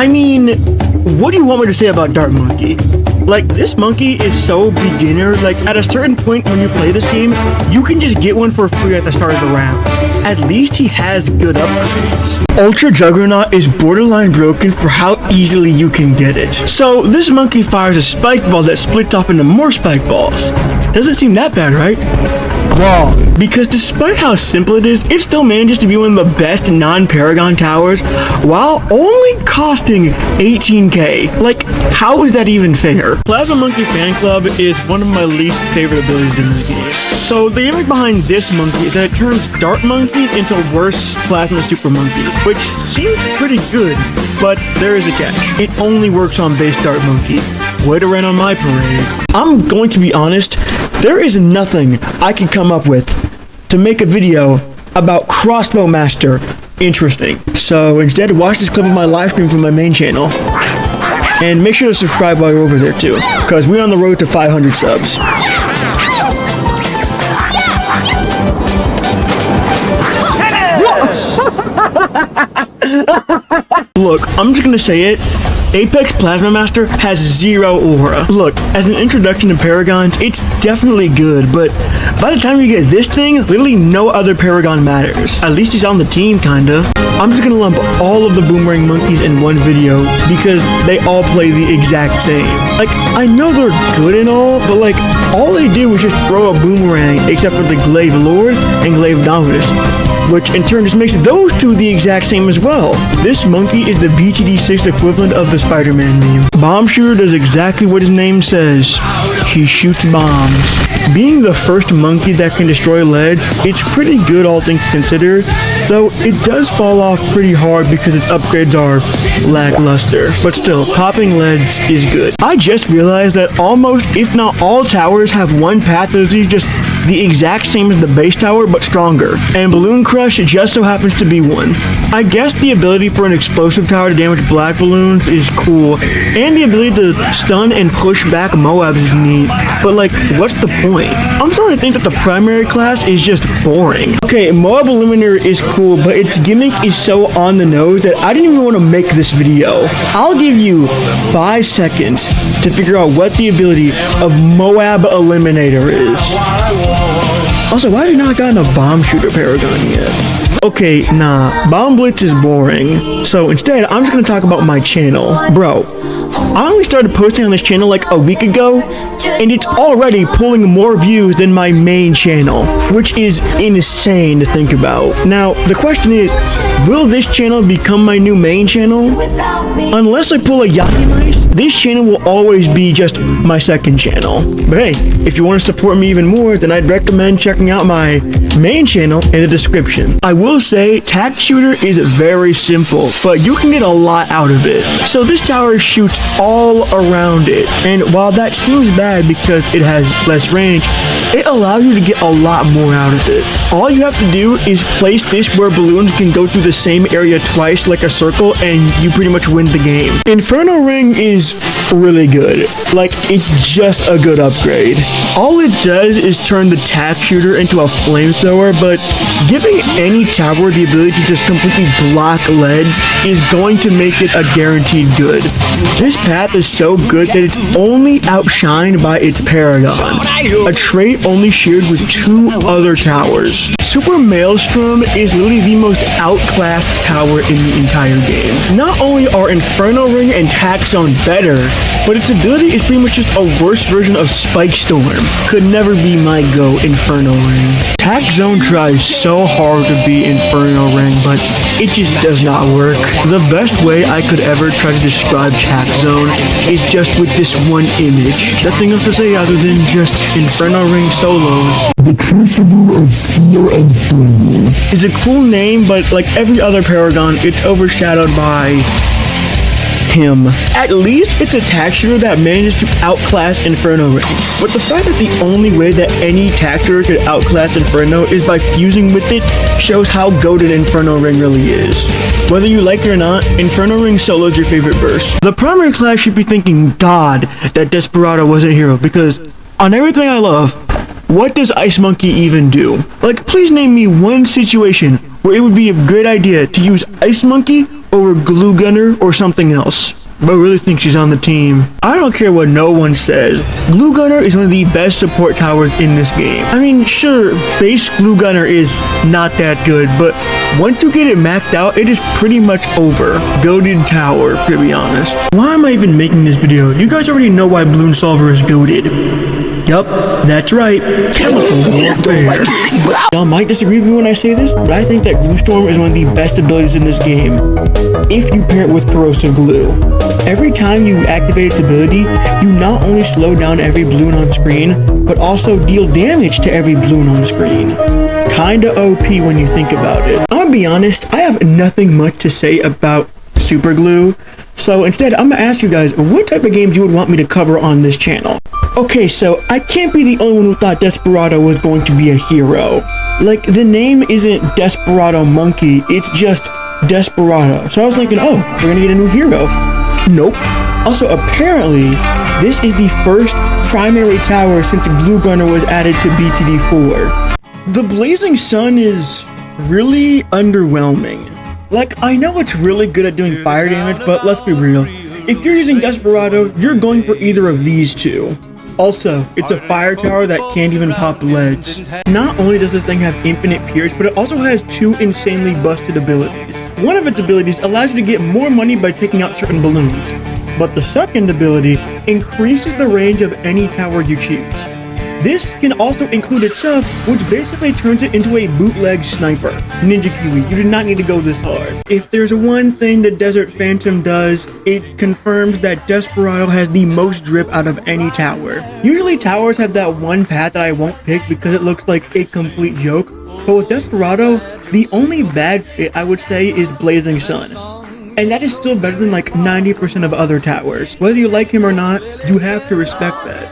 I mean, what do you want me to say about Dart Monkey? Like, this monkey is so beginner. Like, at a certain point when you play this game, you can just get one for free at the start of the round. At least he has good upgrades. Ultra Juggernaut is borderline broken for how easily you can get it. So, this monkey fires a spike ball that splits off into more spike balls. Doesn't seem that bad, right? Wrong. Because despite how simple it is, it still manages to be one of the best non-Paragon towers while only costing 18k. Like, how is that even fair? Plasma Monkey Fan Club is one of my least favorite abilities in the game. So the gimmick behind this monkey is that it turns Dart Monkeys into worse Plasma Super Monkeys, which seems pretty good, but there is a catch. It only works on base Dart Monkey. Way to rain on my parade. I'm going to be honest, there is nothing I can come up with to make a video about Crossbow Master interesting. So instead, watch this clip of my live stream from my main channel. And make sure to subscribe while you're over there too, because we're on the road to 500 subs. Look, I'm just gonna say it. Apex Plasma Master has zero aura. Look, as an introduction to Paragons, it's definitely good, but by the time you get this thing, literally no other Paragon matters. At least he's on the team, kinda. I'm just gonna lump all of the Boomerang Monkeys in one video because they all play the exact same. Like, I know they're good and all, but like, all they do is just throw a boomerang except for the Glaive Lord and Glaive Dominus, which in turn just makes those two the exact same as well. This monkey is the BTD6 equivalent of the Spider-Man meme. Bomb Shooter does exactly what his name says. He shoots bombs. Being the first monkey that can destroy leads, it's pretty good all things considered, though it does fall off pretty hard because its upgrades are lackluster. But still, popping leads is good. I just realized that almost, if not all towers have one path that is just the exact same as the base tower, but stronger. And Balloon Crush just so happens to be one. I guess the ability for an explosive tower to damage black balloons is cool, and the ability to stun and push back Moabs is neat, but like, what's the point? I'm starting to think that the primary class is just boring. Okay, Moab Eliminator is cool, but its gimmick is so on the nose that I didn't even want to make this video. I'll give you 5 seconds to figure out what the ability of Moab Eliminator is. Also, why have you not gotten a Bomb Shooter Paragon yet? Okay, nah, Bomb Blitz is boring. So instead, I'm just gonna talk about my channel. Bro, I only started posting on this channel like a week ago, and it's already pulling more views than my main channel, which is insane to think about. Now, the question is, will this channel become my new main channel? Unless I pull a Yaki Nice, this channel will always be just my second channel. But hey, if you want to support me even more, then I'd recommend checking out my main channel in the description. I will say, Tack Shooter is very simple, but you can get a lot out of it. So this tower shoots all around it, and while that seems bad because it has less range, it allows you to get a lot more out of it. All you have to do is place this where balloons can go through the same area twice like a circle, and you pretty much win the game. Inferno Ring is really good. Like, it's just a good upgrade. All it does is turn the Tack Shooter into a flamethrower, but giving any tower the ability to just completely block leads is going to make it a guaranteed good. This path is so good that it's only outshined by its Paragon, a trait only shared with 2 other towers. Super Maelstrom is literally the most outclassed tower in the entire game. Not only are Inferno Ring and Tack Zone better, but its ability is pretty much just a worse version of Spike Storm. Could never be my go, Inferno Ring. Tack Zone tries so hard to be Inferno Ring, but it just does not work. The best way I could ever try to describe Tack Zone is just with this one image. Nothing else to say other than just Inferno Ring solos. The Crucible of Steel and Flame is a cool name, but like every other Paragon, it's overshadowed by him. At least it's a Tack Shooter that manages to outclass Inferno Ring. But the fact that the only way that any Tack Shooter could outclass Inferno is by fusing with it shows how goated Inferno Ring really is. Whether you like it or not, Inferno Ring solo is your favorite verse. The primary class should be thinking, God, that Desperado wasn't a hero, because on everything I love, what does Ice Monkey even do? Like, please name me one situation where it would be a good idea to use Ice Monkey over Glue Gunner or something else, but I really think she's on the team. I don't care what no one says. Glue Gunner is one of the best support towers in this game. I mean, sure, base Glue Gunner is not that good, but once you get it maxed out, it is pretty much over. Goated tower, to be honest. Why am I even making this video? You guys already know why Bloon Solver is goated. Yup, that's right. Chemical warfare. Y'all might disagree with me when I say this, but I think that Glue Storm is one of the best abilities in this game, if you pair it with Corrosive Glue. Every time you activate its ability, you not only slow down every balloon on screen, but also deal damage to every balloon on screen. Kinda OP when you think about it. I'm gonna be honest, I have nothing much to say about Super Glue, so instead I'm gonna ask you guys what type of games you would want me to cover on this channel. Okay, so I can't be the only one who thought Desperado was going to be a hero. Like, the name isn't Desperado Monkey, it's just Desperado. So I was thinking, oh, we're gonna get a new hero. Nope. Also, apparently, this is the first primary tower since Glue Gunner was added to BTD4. The Blazing Sun is really underwhelming. Like, I know it's really good at doing fire damage, but let's be real. If you're using Desperado, you're going for either of these two. Also, it's a fire tower that can't even pop leads. Not only does this thing have infinite pierce, but it also has two insanely busted abilities. One of its abilities allows you to get more money by taking out certain balloons, but the second ability increases the range of any tower you choose. This can also include itself, which basically turns it into a bootleg sniper. Ninja Kiwi, you do not need to go this hard. If there's one thing the Desert Phantom does, it confirms that Desperado has the most drip out of any tower. Usually towers have that one path that I won't pick because it looks like a complete joke, but with Desperado, the only bad fit I would say is Blazing Sun. And that is still better than like 90% of other towers. Whether you like him or not, you have to respect that.